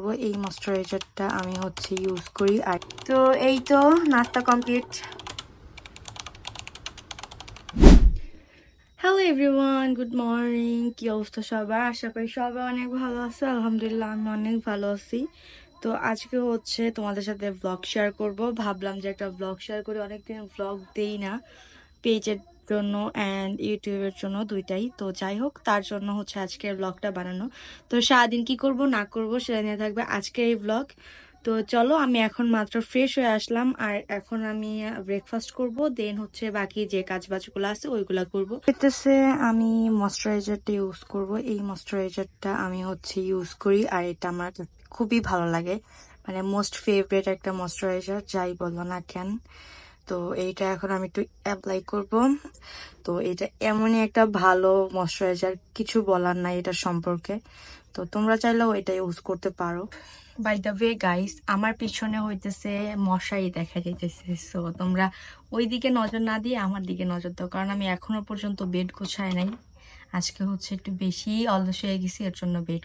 করব। এই ময়শ্চারাইজারটা আমি হচ্ছে ইউজ করি। আর তো এই তো নাস্তা complete. Hello everyone, good morning. কি অবস্থা সবার? আশা করি সবাই অনেক ভালো আছে। আলহামদুলিল্লাহ আমি অনেক ভালো আছি। তো আজকে হচ্ছে তোমাদের সাথে ব্লগ শেয়ার করব। ভাবলাম যে একটা ব্লগ শেয়ার করি, অনেকদিন ব্লগ দেই না পেজের জন্য অ্যান্ড ইউটিউবের জন্য, দুইটাই। তো যাই হোক, তার জন্য হচ্ছে আজকের ব্লগটা বানানো। তো সারাদিন কি করব না করব সেটা নিয়ে থাকবে আজকের এই ব্লগ। তো চলো, আমি এখন মাত্র ফ্রেশ হয়ে আসলাম আর এখন আমি ব্রেকফাস্ট করব, দেন হচ্ছে বাকি যে কাজ বাজগুলো আছে ওইগুলা করব। এটাতে আমি ময়শ্চারাইজারটা ইউজ করব। এই ময়শ্চারাইজারটা আমি হচ্ছে ইউজ করি আর এটা আমার খুবই ভালো লাগে, মানে মোস্ট ফেভারিট একটা ময়শ্চারাইজার যাই বলো না কেন। তো এইটা এখন আমি একটু অ্যাপ্লাই করব। তো এটা এমনই একটা ভালো ময়শ্চারাইজার, কিছু বলার নাই এটা সম্পর্কে। তো তোমরা চাইলেও এটা ইউজ করতে পারো। বাই দ্য ওয়ে গাইস, আমার পিছনে হইতেছে মশাই দেখা যাইতেছে, সো তোমরা ওই দিকে নজর না দিয়ে আমার দিকে নজর দাও, কারণ আমি এখনো পর্যন্ত বেড গোছাই নাই। আজকে হচ্ছে একটু বেশি অলস হয়ে গেছি, এর জন্য বেড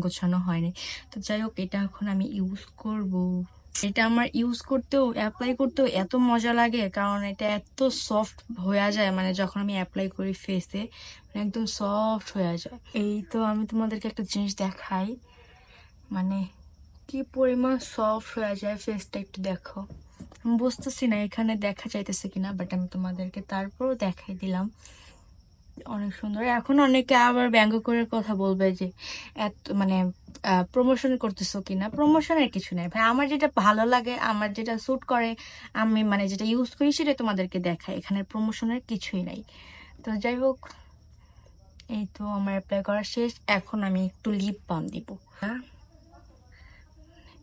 গোছানো হয়নি। তো যাই হোক, এটা এখন আমি ইউজ করব। এটা আমার ইউজ করতেও অ্যাপ্লাই করতেও এত মজা লাগে, কারণ এটা এত সফট হয়ে যায়, মানে যখন আমি অ্যাপ্লাই করি ফেসে একদম সফট হয়ে যায়। এই তো আমি তোমাদেরকে একটা জিনিস দেখাই, মানে কি পরিমাণ সফট হয়ে যায় ফেসটা, একটু দেখো। আমি বুঝতেছি না এখানে দেখা যাইতেছে কিনা, বাট আমি তোমাদেরকে তারপরও দেখাই দিলাম। অনেক সুন্দর। এখন অনেকে আবার ব্যঙ্গ করে কথা বলবে যে এত মানে প্রমোশন করতেছো কিনা। প্রমোশনের কিছু নেই ভাই, আমার যেটা ভালো লাগে, আমার যেটা স্যুট করে, আমি মানে যেটা ইউজ করি সেটা তোমাদেরকে দেখাই। এখানে প্রমোশনের কিছুই নাই। তো যাই হোক, এই তো আমার অ্যাপ্লাই করা শেষ। এখন আমি একটু লিপ বাম দিব।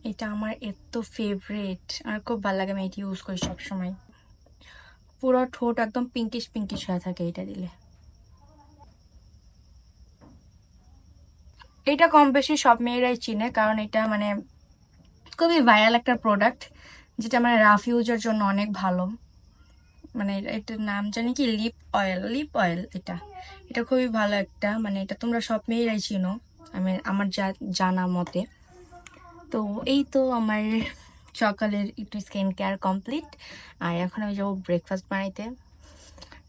এটা আমার এত ফেভারিট, আর খুব ভালো লাগে, আমি এটা ইউজ করি সবসময়। পুরো ঠোঁট একদম পিঙ্কিশ পিঙ্কিশ হয়ে থাকে এটা দিলে। এটা কম বেশি সব মেয়েরাই চিনে, কারণ এটা মানে খুবই ভাইরাল একটা প্রোডাক্ট, যেটা মানে রাফ ইউজের জন্য অনেক ভালো। মানে এটার নাম জানি কি, লিপ অয়েল। লিপ অয়েল, এটা এটা খুবই ভালো একটা, মানে এটা তোমরা সব মেয়েরাই চিনো আমার যা জানা মতে। তো এই তো আমার সকালের একটু স্কিন কেয়ার কমপ্লিট। আর এখন আমি যাবো ব্রেকফাস্ট বানাইতে।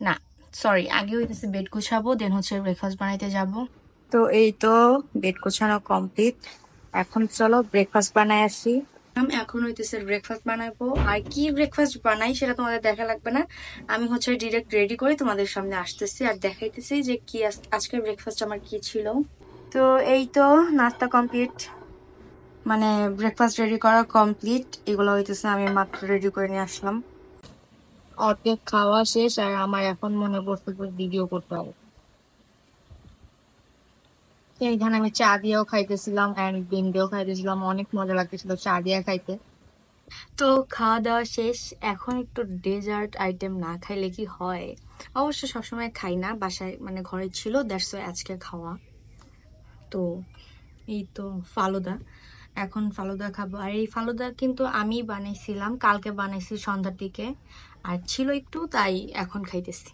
না সরি, আগে হইতেছে বেড গুছাবো, দেন হচ্ছে ব্রেকফাস্ট বানাইতে যাব। তো এই তো বেড গোছানো কমপ্লিট, এখন চলো ব্রেকফাস্ট বানাই আসি। এখন হইতেছে ব্রেকফাস্ট বানাবো। আর কি ব্রেকফাস্ট বানাই সেটা তোমাদের দেখা লাগবে না, আমি হচ্ছে ডিরেক্ট রেডি করে তোমাদের সামনে আসতেছি আর দেখাইতেছি যে কি আজকের ব্রেকফাস্ট আমার কি ছিল। তো এই তো নাস্তা কমপ্লিট, মানে ব্রেকফাস্ট রেডি করা কমপ্লিট। এগুলো হইতেছে আমি মাত্র রেডি করে নিয়ে আসলাম। অর্ধেক খাওয়া শেষ আর আমার এখন মনে পড়ছে ভিডিও করতে হবে। এইখানে আমি চা দিয়েও খাইতেছিলাম এন্ড ডিম দিয়েও খাইতেছিলাম, অনেক মজা লাগতেছিল চা দিয়ে খাইতে। তো খাওয়া দাওয়া শেষ, এখন একটু ডেজার্ট আইটেম না খাইলে কি হয়। অবশ্য সবসময় খাই না, বাসায় মানে ঘরে ছিল, দ্যাটস ওয়াই আজকে খাওয়া। তো এই তো ফালুদা, এখন ফালুদা খাবো। আর এই ফালুদা কিন্তু আমি বানাইছিলাম, কালকে বানাইছি সন্ধ্যার দিকে, আর ছিল একটু, তাই এখন খাইতেছি।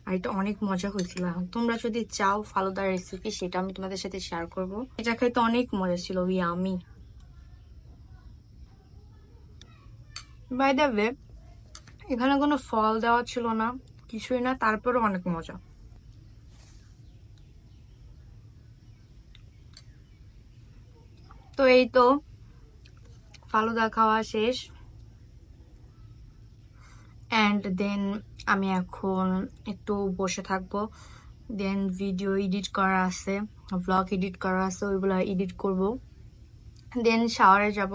আর এটা অনেক মজা হয়েছিল। এখন তোমরা যদি চাও ফালুদার রেসিপি, সেটা আমি তোমাদের সাথে শেয়ার করব। এটা খাইতে অনেক মজা ছিল, ইয়ামি। বাই দ্য ওয়ে, এখানে কোনো ফল দেওয়া ছিল না, কিছুই না, তারপরেও অনেক মজা। তো এই তো ফালুদা খাওয়া শেষ, অ্যান্ড দেন আমি এখন একটু বসে থাকবো। দেন ভিডিও এডিট করা আছে, ভ্লগ এডিট করা আছে, ওইগুলো এডিট করব। দেন শাওয়ারে যাব।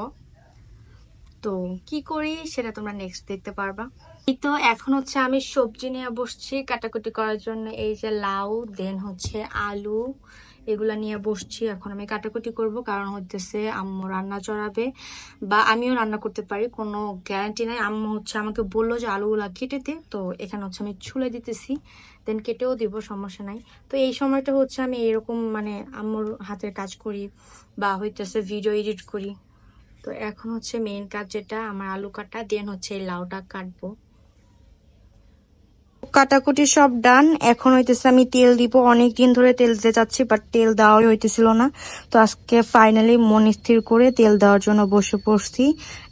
তো কি করি সেটা তোমরা নেক্সট দেখতে পারবা। এই তো এখন হচ্ছে আমি সবজি নিয়ে বসছি কাটাকুটি করার জন্য। এই যে লাউ, দেন হচ্ছে আলু, এগুলা নিয়ে বসছি। এখন আমি কাটাকুটি করব, কারণ হচ্ছে আম্মু রান্না চড়াবে, বা আমিও রান্না করতে পারি, কোনো গ্যারান্টি নাই। আম্মু হচ্ছে আমাকে বললো যে আলুগুলা কেটে দে, তো এখানে হচ্ছে আমি ছুলে দিতেছি, দেন কেটেও দিব, সমস্যা নাই। তো এই সময়টা হচ্ছে আমি এরকম মানে আম্মুর হাতের কাজ করি বা হইতেছে ভিডিও এডিট করি। তো এখন হচ্ছে মেইন কাজ যেটা আমার আলু কাটা, দেন হচ্ছে এই লাউটা কাটবো। কাটাকুটি সব ডান। এখন হইতেছে আমি তেল দিব, অনেকদিন ধরে তেল দিতে চাচ্ছি বাট তেল দেওয়াই হইতেছিল না। তো আজকে ফাইনালি মন স্থির করে তেল দেওয়ার জন্য বসে পড়ছি।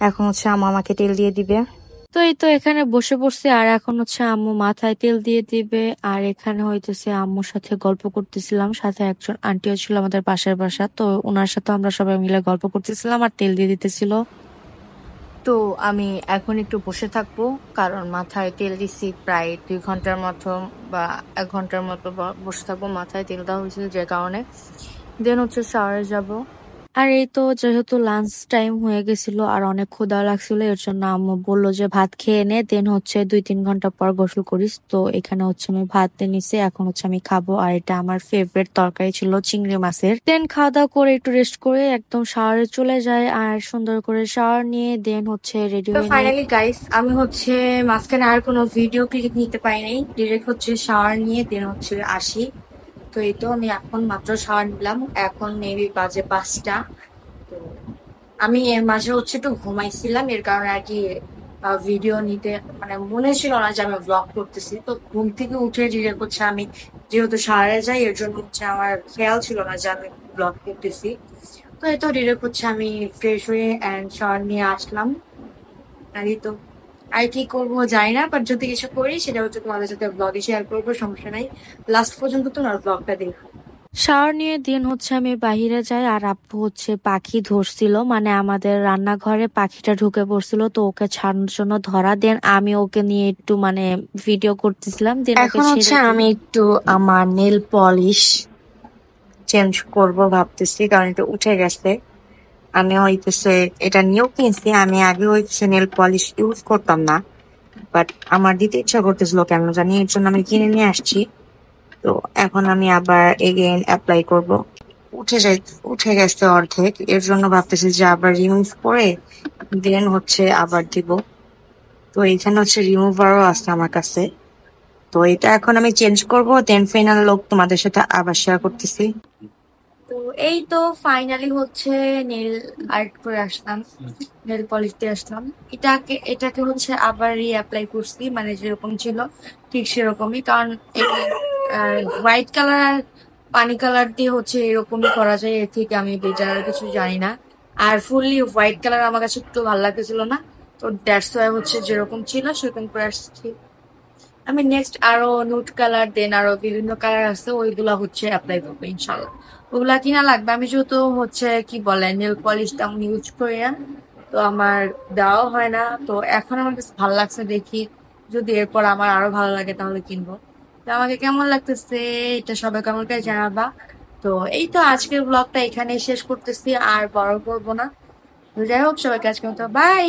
এখন হচ্ছে আম্মু আমাকে তেল দিয়ে দিবে। তো এই তো এখানে বসে পড়ছি আর এখন হচ্ছে আম্মু মাথায় তেল দিয়ে দিবে। আর এখানে হইতেছে আম্মুর সাথে গল্প করতেছিলাম, সাথে একজন আন্টিও ছিল আমাদের পাশের বাসা, তো ওনার সাথে আমরা সবাই মিলে গল্প করতেছিলাম আর তেল দিয়ে দিতেছিল। তো আমি এখন একটু বসে থাকবো, কারণ মাথায় তেল দিছি প্রায় 2 ঘন্টার মতো বা 1 ঘন্টার মতো বসে থাকবো। মাথায় তেল দেওয়া হয়েছিল যে কারণে। দেন হচ্ছে শাওয়ারে যাব। আর এই তো যেহেতু লাঞ্চ টাইম হয়ে গেছিল আর অনেক ক্ষুধা লাগছিল, এর জন্য আম্মু বললো যে ভাত খেয়ে নে, দেন হচ্ছে 2-3 ঘন্টা পর গোসল করিস। তো এখানে হচ্ছে আমি ভাত নিছি, এখন হচ্ছে আমি খাবো। আর এটা আমার ফেভারিট তরকারি ছিল চিংড়ি মাছের। দেন খাওয়া দাওয়া করে একটু রেস্ট করে একদম শাওয়ারে চলে যায় আর সুন্দর করে শাওয়ার নিয়ে দেন হচ্ছে রেডি হয়ে ফাইনালি গাইস আমি হচ্ছে মাঝখানে আর কোনো ভিডিও ক্লিপ নিতে পারিনি, ডিরেক্ট হচ্ছে শাওয়ার নিয়ে দেন হচ্ছে আসি। তো এই তো আমি এখন মাত্র শাওয়ার নিলাম, এখন মেবি বাজে 5টা। তো আমি এর মাঝে হচ্ছে একটু ঘুমাইছিলাম, এর কারণে আর কি ভিডিও নিতে মানে মনে ছিল না যে আমি ব্লগ করতেছি। তো ঘুম থেকে উঠে ডিরেক্ট হচ্ছে আমি যেহেতু শাওয়ারে যাই, এর জন্য হচ্ছে আমার খেয়াল ছিল না যে আমি ব্লগ করতেছি। তো এই তো ডিরেক্ট হচ্ছে আমি ফ্রেশ হয়ে অ্যান্ড শাওয়ার নিয়ে আসলাম। আর এই তো আর কি করবো জানি না, বাট যদি কিছু করি সেটা হচ্ছে তোমাদের সাথে ব্লগে শেয়ার করবো, সমস্যা নাই। লাস্ট পর্যন্ত তোমার ব্লগটা দেখো। শাওয়ার নিয়ে দিন হচ্ছে আমি বাহিরে যাই আর আব্বু হচ্ছে পাখি ধরছিল, মানে আমাদের রান্নাঘরে পাখিটা ঢুকে পড়ছিল, তো ওকে ছাড়ানোর জন্য ধরা। দেন আমি ওকে নিয়ে একটু মানে ভিডিও করতেছিলাম। দেন এখন হচ্ছে আমি একটু আমার নেল পলিশ চেঞ্জ করব ভাবতেছি, কারণ এটা উঠে গেছে। আমি হইতেছে এটা নিয়েও কিনছি, আমি আগে হইতেছে নেল পলিশ ইউজ করতাম না, বাট আমার দিতে ইচ্ছা করতেছিল কেন জানি, এর জন্য আমি কিনে নিয়ে আসছি। তো এখন আমি আবার এগেইন অ্যাপ্লাই করব। উঠে গেছে অর্ধেক, এর জন্য ভাবতেছি যে আবার রিমুভ করে দেন হচ্ছে আবার দিব। তো এখানে হচ্ছে রিমুভারও আছে আমার কাছে। তো এটা এখন আমি চেঞ্জ করব, দেন ফাইনাল লুক তোমাদের সাথে আবার শেয়ার করতেছি। তো এই তো ফাইনালি হচ্ছে নেল আর্ট করে আসলাম, নেল পলিশ দিয়ে আসলাম। এটাকে হচ্ছে আবার রিঅ্যাপ্লাই করছি, মানে যেরকম ছিল ঠিক সেরকমই, কারণ হোয়াইট কালার পানি কালার দিয়ে হচ্ছে এরকমই করা যায়, এর থেকে আমি বেটার কিছু জানি না। আর ফুললি হোয়াইট কালার আমার কাছে একটু ভালো লাগতেছিল না, তো দ্যাটস ওয়াই হচ্ছে যেরকম ছিল সেরকম করে আসছি। আমি নেক্সট আরো নুট কালার দেন আরো বিভিন্ন কালার আছে, ওইগুলা হচ্ছে অ্যাপ্লাই করবো ইনশাল্লাহ। ওগুলা কিনা লাগবে, আমি যেহেতু হচ্ছে কি বলে নেল পলিশটা আমি ইউজ করি না, তো আমার দেওয়াও হয় না। তো এখন আমার কাছে ভালো লাগছে, দেখি যদি এরপর আমার আরো ভালো লাগে তাহলে কিনবো। তো আমাকে কেমন লাগতেছে এটা সবাই কেমন করে জানাবা। তো এই তো আজকের ব্লগটা এখানে শেষ করতেছি, আর বড় করবো না। তো যাই হোক, সবাইকে আজকে মতো বাই।